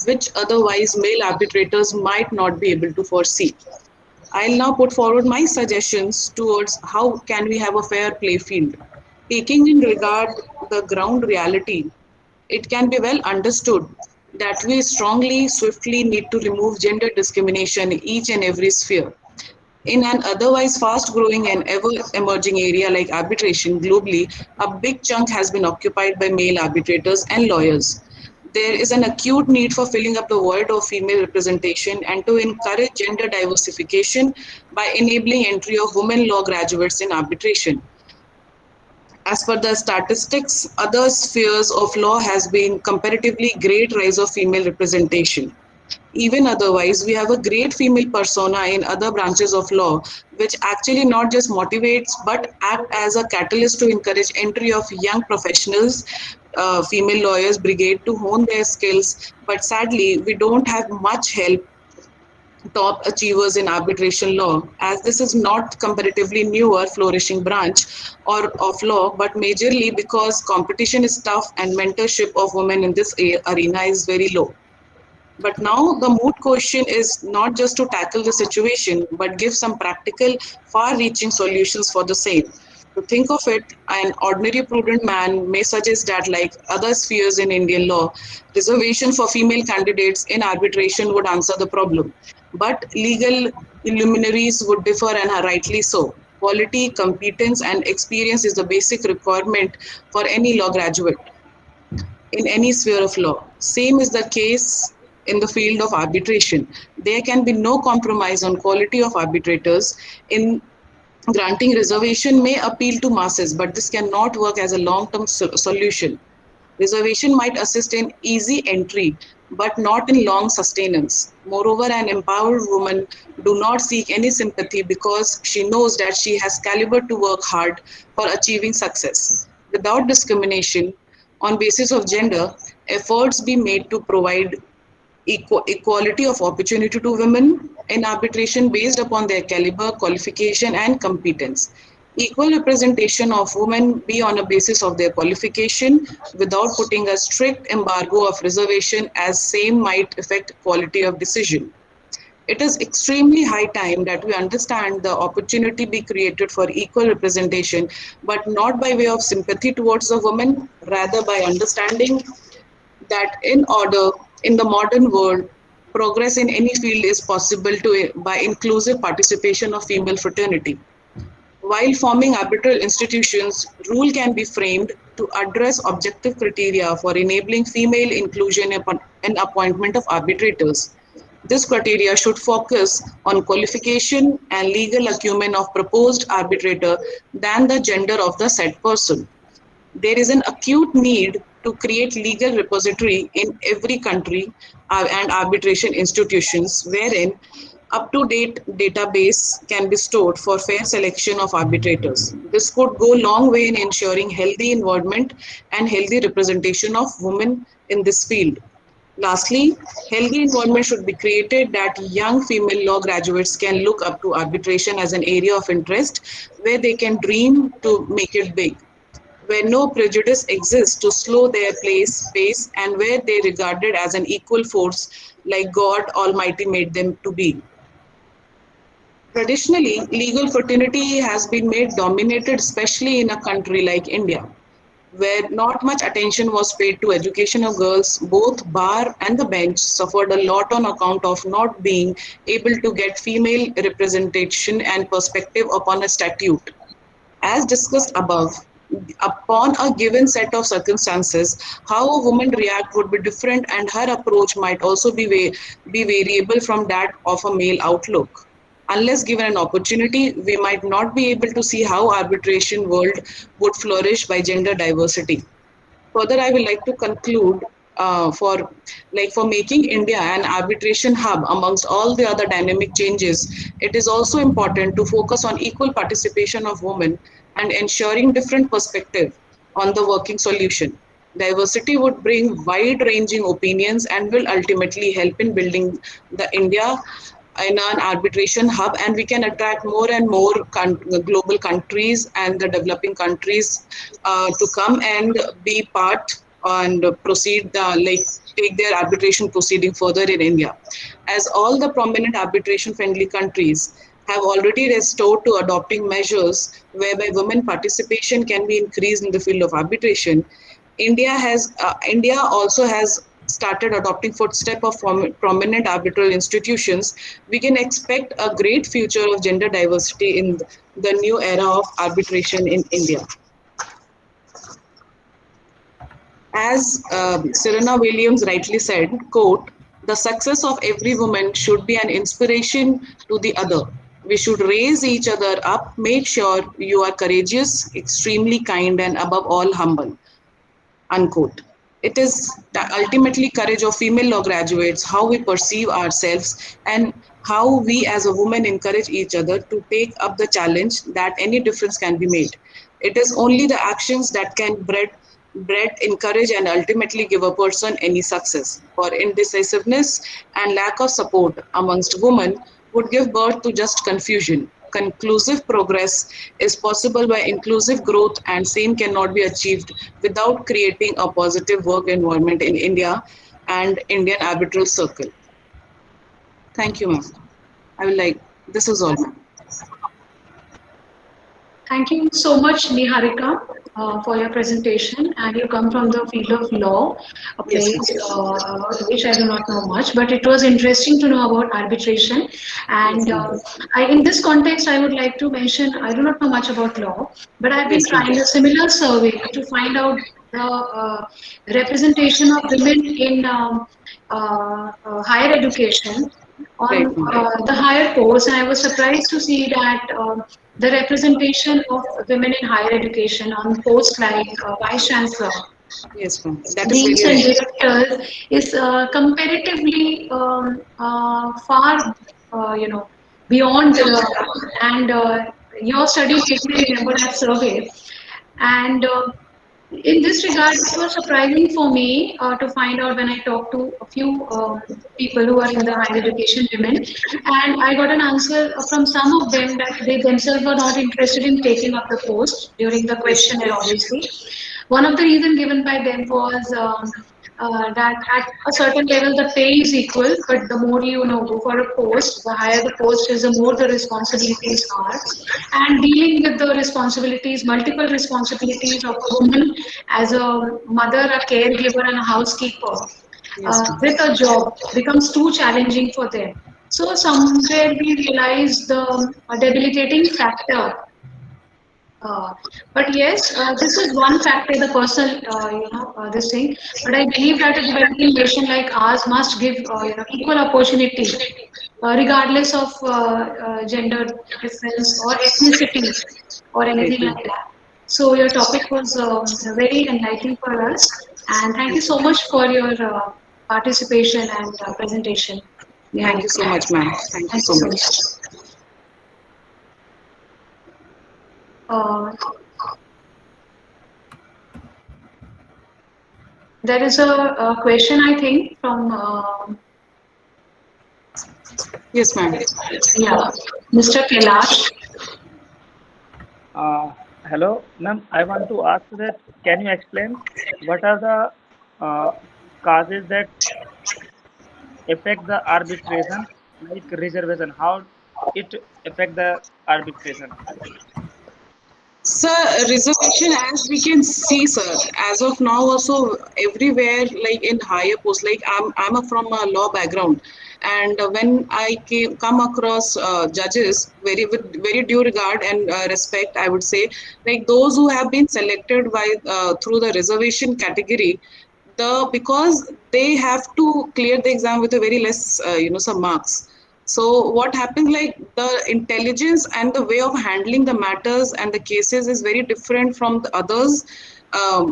which otherwise male arbitrators might not be able to foresee. I'll now put forward my suggestions towards how can we have a fair play field. Taking in regard the ground reality, it can be well understood that we strongly, swiftly need to remove gender discrimination in each and every sphere. In an otherwise fast growing and ever emerging area like arbitration globally, a big chunk has been occupied by male arbitrators and lawyers. There is an acute need for filling up the void of female representation and to encourage gender diversification by enabling entry of women law graduates in arbitration. As per the statistics, other spheres of law has been comparatively great rise of female representation. Even otherwise, we have a great female persona in other branches of law, which actually not just motivates but act as a catalyst to encourage entry of young professionals, female lawyers brigade to hone their skills. But sadly, we don't have much help top achievers in arbitration law, as this is not comparatively newer flourishing branch or of law, but majorly because competition is tough and mentorship of women in this arena is very low. But now the moot question is not just to tackle the situation, but give some practical, far-reaching solutions for the same. To think of it, an ordinary prudent man may suggest that, like other spheres in Indian law, reservation for female candidates in arbitration would answer the problem. But legal luminaries would differ, and are rightly so. Quality, competence, and experience is the basic requirement for any law graduate in any sphere of law. Same is the case in the field of arbitration. There can be no compromise on quality of arbitrators. In granting reservation may appeal to masses, but this cannot work as a long-term solution. Reservation might assist in easy entry, but not in long sustenance. Moreover, an empowered woman do not seek any sympathy because she knows that she has caliber to work hard for achieving success. Without discrimination on basis of gender, efforts be made to provide equality of opportunity to women in arbitration based upon their caliber, qualification, and competence. Equal representation of women be on a basis of their qualification without putting a strict embargo of reservation, as same might affect quality of decision. It is extremely high time that we understand the opportunity be created for equal representation, but not by way of sympathy towards the woman, rather by understanding that in order in the modern world, progress in any field is possible by inclusive participation of female fraternity. While forming arbitral institutions, rule can be framed to address objective criteria for enabling female inclusion in appointment of arbitrators. This criteria should focus on qualification and legal acumen of proposed arbitrator than the gender of the said person. There is an acute need to create legal repository in every country and arbitration institutions wherein up-to-date database can be stored for fair selection of arbitrators. This could go a long way in ensuring healthy involvement and healthy representation of women in this field. Lastly, healthy environment should be created that young female law graduates can look up to arbitration as an area of interest where they can dream to make it big, where no prejudice exists to slow their pace, and where they regarded as an equal force like God Almighty made them to be. Traditionally, legal fraternity has been made dominated, especially in a country like India, where not much attention was paid to education of girls. Both bar and the bench suffered a lot on account of not being able to get female representation and perspective upon a statute. As discussed above, upon a given set of circumstances, how a woman react would be different, and her approach might also be variable from that of a male outlook. Unless given an opportunity, we might not be able to see how arbitration world would flourish by gender diversity. Further, I would like to conclude for making India an arbitration hub amongst all the other dynamic changes. It is also important to focus on equal participation of women and ensuring different perspective on the working solution. Diversity would bring wide-ranging opinions and will ultimately help in building the India in an arbitration hub, and we can attract more and more global countries and the developing countries to come and be part and proceed take their arbitration proceeding further in India, as all the prominent arbitration friendly countries have already restored to adopting measures whereby women participation can be increased in the field of arbitration. India also has started adopting footstep of prominent arbitral institutions. We can expect a great future of gender diversity in the new era of arbitration in India. As Serena Williams rightly said, quote, "The success of every woman should be an inspiration to the other. We should raise each other up, make sure you are courageous, extremely kind, and above all humble." Unquote. It is ultimately courage of female law graduates, how we perceive ourselves, and how we as a woman encourage each other to take up the challenge that any difference can be made. It is only the actions that can encourage and ultimately give a person any success. For indecisiveness and lack of support amongst women would give birth to just confusion. Conclusive progress is possible by inclusive growth, and same cannot be achieved without creating a positive work environment in India and Indian arbitral circle. Thank you, ma'am. This is all, ma'am. Thank you so much, Niharika, for your presentation. And you come from the field of law, a Yes, place ma'am. which I do not know much, but it was interesting to know about arbitration. Yes, And ma'am. in this context, I would like to mention I do not know much about law, but I've been Yes, ma'am. trying a similar survey to find out the representation of women in higher education on Right, ma'am. the higher posts, and I was surprised to see that the representation of women in higher education on posts like vice chancellor, Yes, ma'am. That is deans very and right. directors is comparatively far, beyond. And your study made me remember that survey, and In this regard, it was surprising for me to find out when I talked to a few people who are in the higher education women, and I got an answer from some of them that they themselves were not interested in taking up the post during the Yes. questionnaire, obviously. One of the reasons given by them was that at a certain level the pay is equal, but the more you know go for a post, the higher the post is, the more the responsibilities are. And dealing with the responsibilities, multiple responsibilities of a woman as a mother, a caregiver, and a housekeeper Yes, ma'am. with a job becomes too challenging for them. So somewhere we realize the debilitating factor but yes, this is one factor, the personal, this thing. But I believe that a developing nation like ours must give, equal opportunity, regardless of gender difference or ethnicity or anything Great. like that. So your topic was very enlightening for us, and thank you so much for your participation and presentation, Thank you Niharika. so much, ma'am. Thank you Thank you so so much. much. Uh, there is a question, I think, from Yes, ma'am. yeah, Mr. Kailash. Uh, Hello, ma'am. I want to ask that can you explain what are the causes that affect the arbitration, like reservation? How it affect the arbitration? Sir, reservation, as we can see, sir, as of now, also everywhere, like in higher posts, like I'm from a law background, and when I come across judges, with very due regard and respect, I would say, like those who have been selected by through the reservation category, because they have to clear the exam with a very less, some marks. So what happens, like the intelligence and the way of handling the matters and the cases is very different from the others,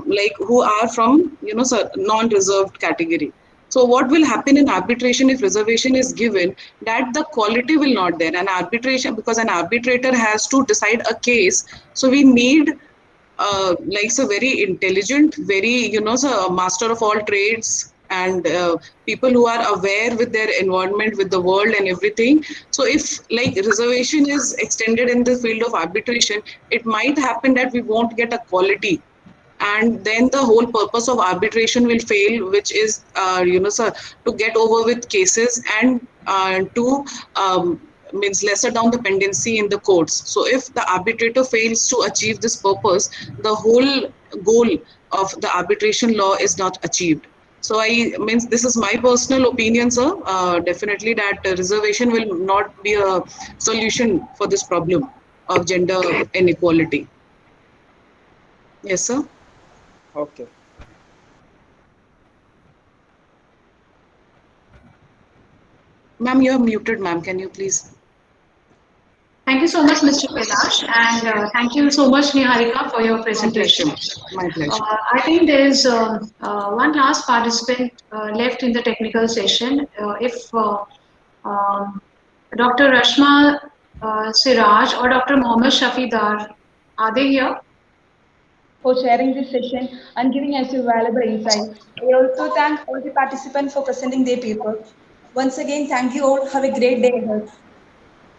like who are from, non-reserved category. So what will happen in arbitration if reservation is given, that the quality will not there. And arbitration, because an arbitrator has to decide a case, so we need like so very intelligent, very, so a master of all trades, and people who are aware with their environment, with the world and everything. So if like reservation is extended in the field of arbitration, it might happen that we won't get a quality, and then the whole purpose of arbitration will fail, which is, so to get over with cases and to means lesser down the pendency in the courts. So if the arbitrator fails to achieve this purpose, the whole goal of the arbitration law is not achieved. So I means this is my personal opinion, sir. Definitely that reservation will not be a solution for this problem of gender inequality. Yes, sir. Okay. Ma'am, you're muted, ma'am. Can you please? Thank you so much, Mr. Kailash, and thank you so much, Niharika, for your My pleasure. presentation. My pleasure. I think there is one last participant left in the technical session. If um, Dr. Rashma Siraj or Dr. Mohammed Shafidar, are they here? For sharing this session and giving us your valuable insight. I also thank all the participants for presenting their paper. Once again, thank you all. Have a great day ahead.